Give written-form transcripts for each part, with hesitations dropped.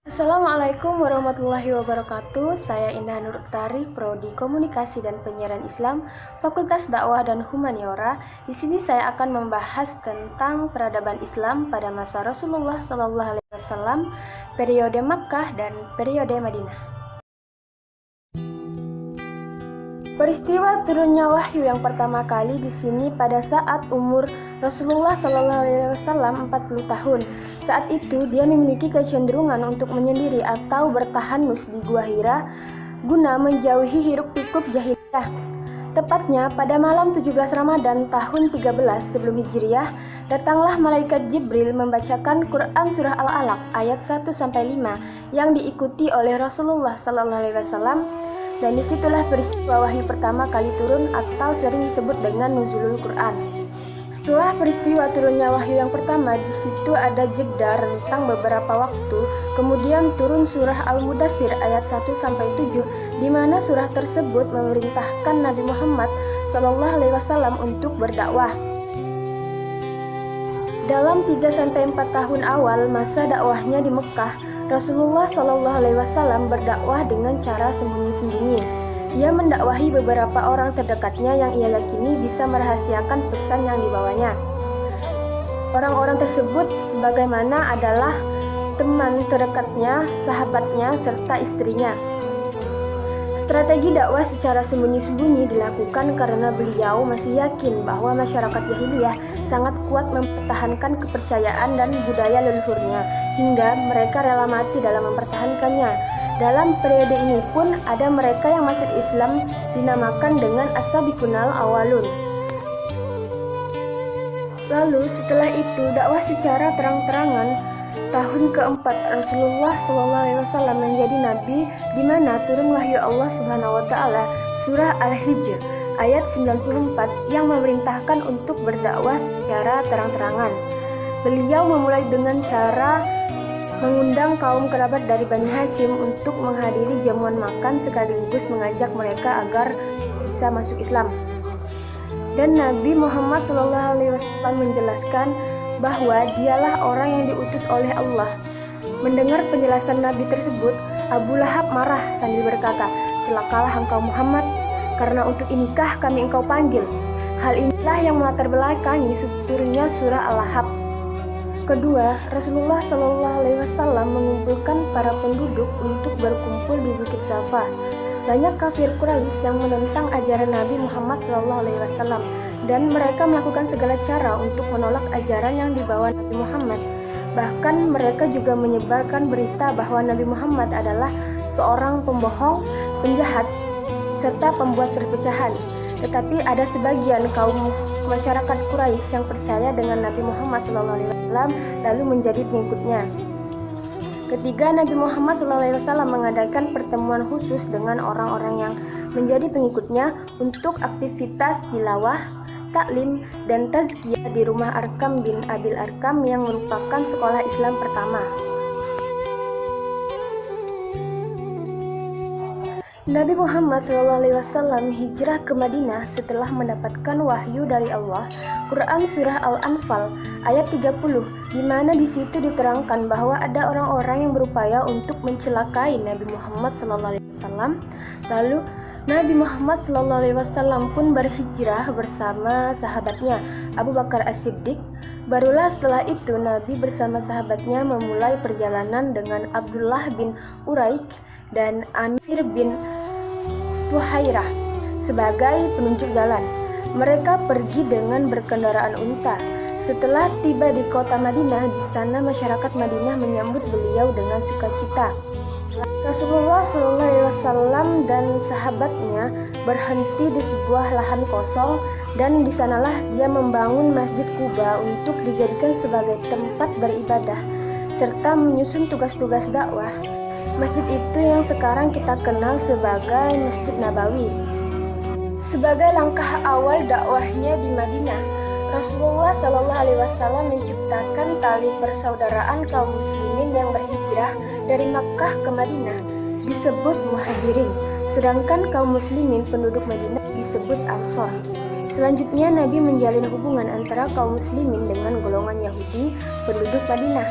Assalamualaikum warahmatullahi wabarakatuh. Saya Indah Nur Utari, Prodi Komunikasi dan Penyiaran Islam, Fakultas Dakwah dan Humaniora. Di sini saya akan membahas tentang peradaban Islam pada masa Rasulullah SAW, periode Makkah dan periode Madinah. Peristiwa turunnya wahyu yang pertama kali di sini pada saat umur Rasulullah SAW 40 tahun. Saat itu dia memiliki kecenderungan untuk menyendiri atau bertahanus di Gua Hira guna menjauhi hiruk-pikuk jahiliyah. Tepatnya pada malam 17 Ramadan tahun 13 sebelum Hijriah, datanglah malaikat Jibril membacakan Quran surah Al-Alaq ayat 1-5 yang diikuti oleh Rasulullah SAW. Dan disitulah peristiwa wahyu pertama kali turun atau sering disebut dengan Nuzulul Quran. Setelah peristiwa turunnya wahyu yang pertama, di situ ada jeda rentang beberapa waktu, kemudian turun surah Al-Mudaththir ayat 1-7, di mana surah tersebut memerintahkan Nabi Muhammad SAW untuk berdakwah. Dalam 3-4 tahun awal masa dakwahnya di Mekah, Rasulullah SAW berdakwah dengan cara sembunyi-sembunyi. Ia mendakwahi beberapa orang terdekatnya yang ia yakini bisa merahasiakan pesan yang dibawanya. Orang-orang tersebut sebagaimana adalah teman terdekatnya, sahabatnya, serta istrinya. Strategi dakwah secara sembunyi-sembunyi dilakukan karena beliau masih yakin bahwa masyarakat jahiliyah sangat kuat mempertahankan kepercayaan dan budaya leluhurnya, hingga mereka rela mati dalam mempertahankannya. Dalam periode ini pun ada mereka yang masuk Islam dinamakan dengan As-Sabiqunal Awwalun. Lalu setelah itu dakwah secara terang-terangan. Tahun keempat Rasulullah SAW menjadi nabi, di mana turun wahyu Allah Subhanahu wa taala surah Al-Hijr ayat 94 yang memerintahkan untuk berdakwah secara terang-terangan. Beliau memulai dengan cara mengundang kaum kerabat dari Bani Hashim untuk menghadiri jamuan makan sekaligus mengajak mereka agar bisa masuk Islam. Dan Nabi Muhammad SAW menjelaskan bahwa dialah orang yang diutus oleh Allah. Mendengar penjelasan Nabi tersebut, Abu Lahab marah sambil berkata, "Celakalah engkau Muhammad, karena untuk inikah kami engkau panggil." Hal inilah yang melatar belakangi turunnya surah Al-Lahab. Kedua, Rasulullah SAW mengumpulkan para penduduk untuk berkumpul di Bukit Safa. Banyak kafir Quraisy yang menentang ajaran Nabi Muhammad SAW, dan mereka melakukan segala cara untuk menolak ajaran yang dibawa Nabi Muhammad. Bahkan mereka juga menyebarkan berita bahwa Nabi Muhammad adalah seorang pembohong, penjahat, serta pembuat perpecahan. Tetapi ada sebagian kaum masyarakat Quraisy yang percaya dengan Nabi Muhammad SAW lalu menjadi pengikutnya. Ketiga, Nabi Muhammad SAW mengadakan pertemuan khusus dengan orang-orang yang menjadi pengikutnya untuk aktivitas tilawah, taklim, dan tazkiyah di rumah Arkam bin Abil Arkam yang merupakan sekolah Islam pertama. Nabi Muhammad SAW hijrah ke Madinah setelah mendapatkan wahyu dari Allah, Quran surah Al-Anfal ayat 30, di mana di situ diterangkan bahwa ada orang-orang yang berupaya untuk mencelakai Nabi Muhammad SAW. Lalu Nabi Muhammad SAW pun berhijrah bersama sahabatnya Abu Bakar As-Siddiq. Barulah setelah itu Nabi bersama sahabatnya memulai perjalanan dengan Abdullah bin Uraik dan Amir bin Fuhairah sebagai penunjuk jalan. Mereka pergi dengan berkendaraan unta. Setelah tiba di kota Madinah, di sana masyarakat Madinah menyambut beliau dengan sukacita. Rasulullah SAW dan sahabatnya berhenti di sebuah lahan kosong, dan di sanalah dia membangun Masjid Quba untuk dijadikan sebagai tempat beribadah serta menyusun tugas-tugas dakwah. Masjid itu yang sekarang kita kenal sebagai Masjid Nabawi. Sebagai langkah awal dakwahnya di Madinah, Rasulullah SAW menciptakan tali persaudaraan kaum muslimin yang berhijrah dari Makkah ke Madinah, disebut Muhajirin, sedangkan kaum muslimin penduduk Madinah disebut Ansor. Selanjutnya Nabi menjalin hubungan antara kaum muslimin dengan golongan Yahudi penduduk Madinah.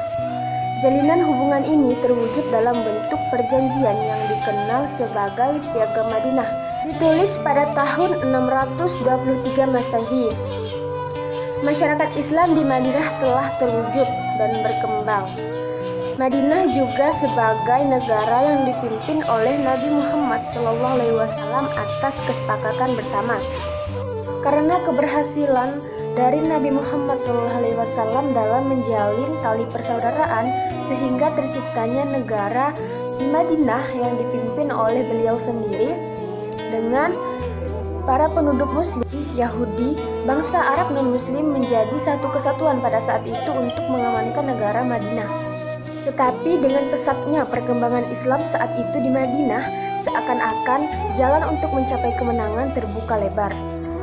Jalinan hubungan ini terwujud dalam bentuk perjanjian yang dikenal sebagai Piagam Madinah, ditulis pada tahun 623 Masehi. Masyarakat Islam di Madinah telah terwujud dan berkembang. Madinah juga sebagai negara yang dipimpin oleh Nabi Muhammad SAW atas kesepakatan bersama. Karena keberhasilan dari Nabi Muhammad SAW dalam menjalin tali persaudaraan, sehingga terciptanya negara di Madinah yang dipimpin oleh beliau sendiri dengan para penduduk Muslim, Yahudi, bangsa Arab non-Muslim menjadi satu kesatuan pada saat itu untuk mengamankan negara Madinah. Tetapi dengan pesatnya perkembangan Islam saat itu di Madinah, seakan-akan jalan untuk mencapai kemenangan terbuka lebar.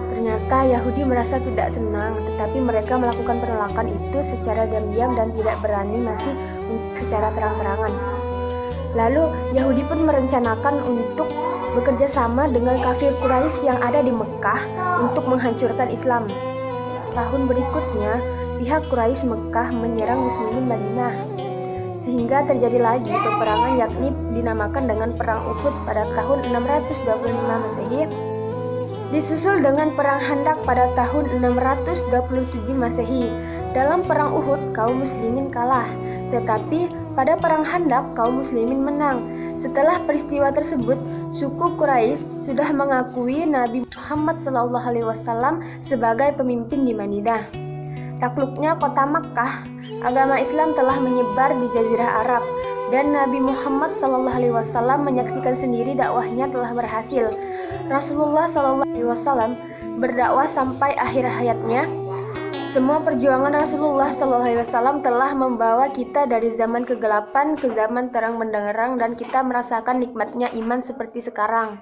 Ternyata Yahudi merasa tidak senang, tetapi mereka melakukan penolakan itu secara diam-diam dan tidak berani masih secara terang-terangan. Lalu Yahudi pun merencanakan untuk bekerja sama dengan kafir Quraisy yang ada di Mekah untuk menghancurkan Islam. Tahun berikutnya, pihak Quraisy Mekah menyerang Muslimin Madinah, sehingga terjadi lagi peperangan yakni dinamakan dengan Perang Uhud pada tahun 625 Masehi, disusul dengan Perang Khandaq pada tahun 627 Masehi. Dalam Perang Uhud, kaum muslimin kalah, tetapi pada Perang Khandaq kaum muslimin menang. Setelah peristiwa tersebut, suku Quraisy sudah mengakui Nabi Muhammad SAW sebagai pemimpin di Madinah. Takluknya kota Makkah, agama Islam telah menyebar di Jazirah Arab, dan Nabi Muhammad SAW menyaksikan sendiri dakwahnya telah berhasil. Rasulullah SAW berdakwah sampai akhir hayatnya. Semua perjuangan Rasulullah SAW telah membawa kita dari zaman kegelapan ke zaman terang benderang, dan kita merasakan nikmatnya iman seperti sekarang.